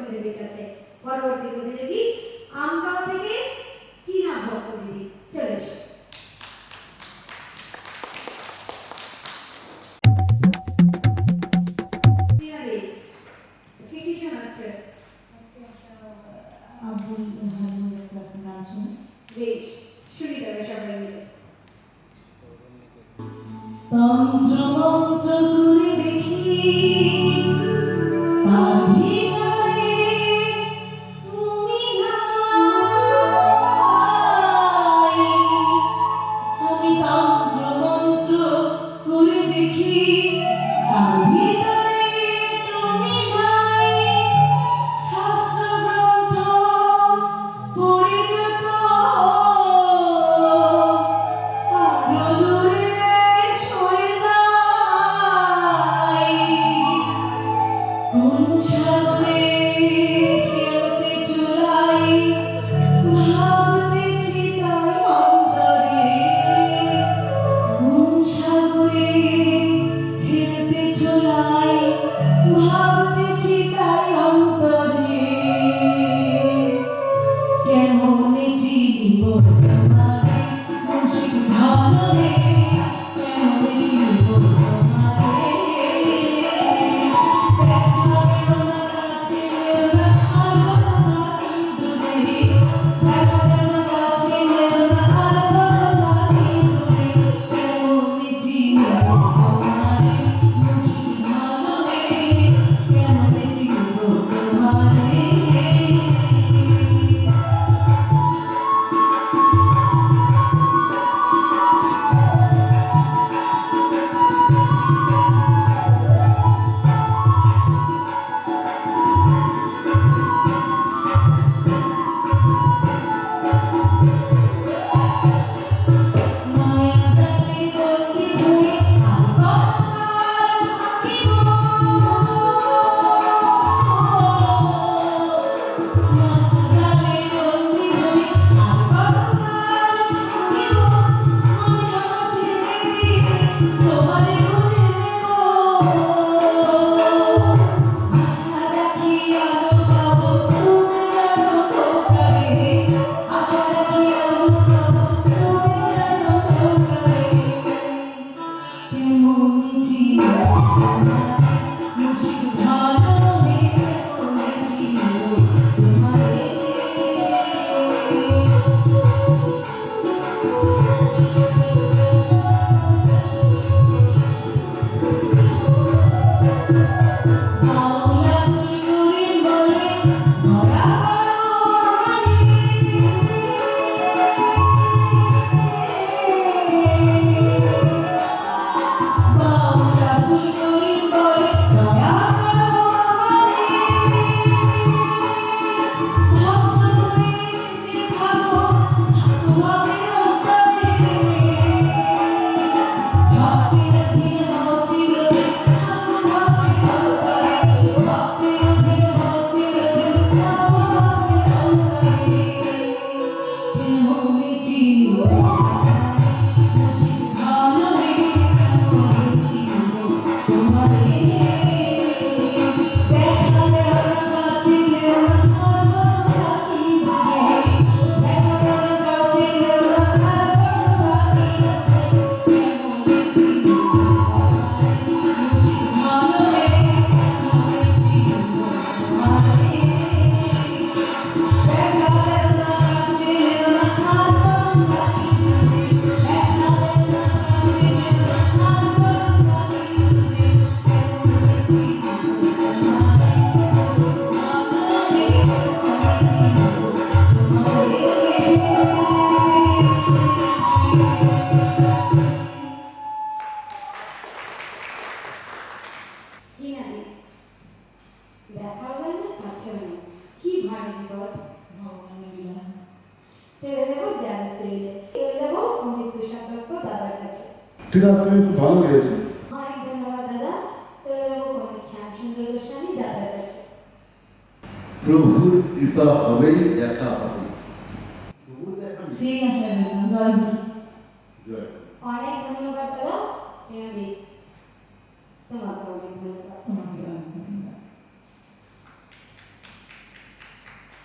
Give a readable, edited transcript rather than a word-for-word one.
প্রতিযোগীর কাছে। পরবর্তী প্রতিযোগী আমতলা থেকে টিনা ভক্ত দিদি, চলে এসো। বেশ, শুনি তবে সবাই মিলে। তন্ত্র মন্ত্র করে দেখি পাবি গায়ে তুমি নাই। আমি তন্ত্র মন্ত্র করে দেখি পাবি গায়ে তুমি নাই। শাস্ত্র গ্রন্থ পড়িলে তো টিনা, তুমি খুব ভালো গেয়েছো। অনেক ধন্যবাদ দাদা। চলে যাবো পণ্ডিত শ্যামসুন্দর গোস্বামী দাদার কাছে। প্রভুর কৃপা হবেই, দেখা হবে। ঠিক আছে, জয় গুরু। অনেক ধন্যবাদ দাদা।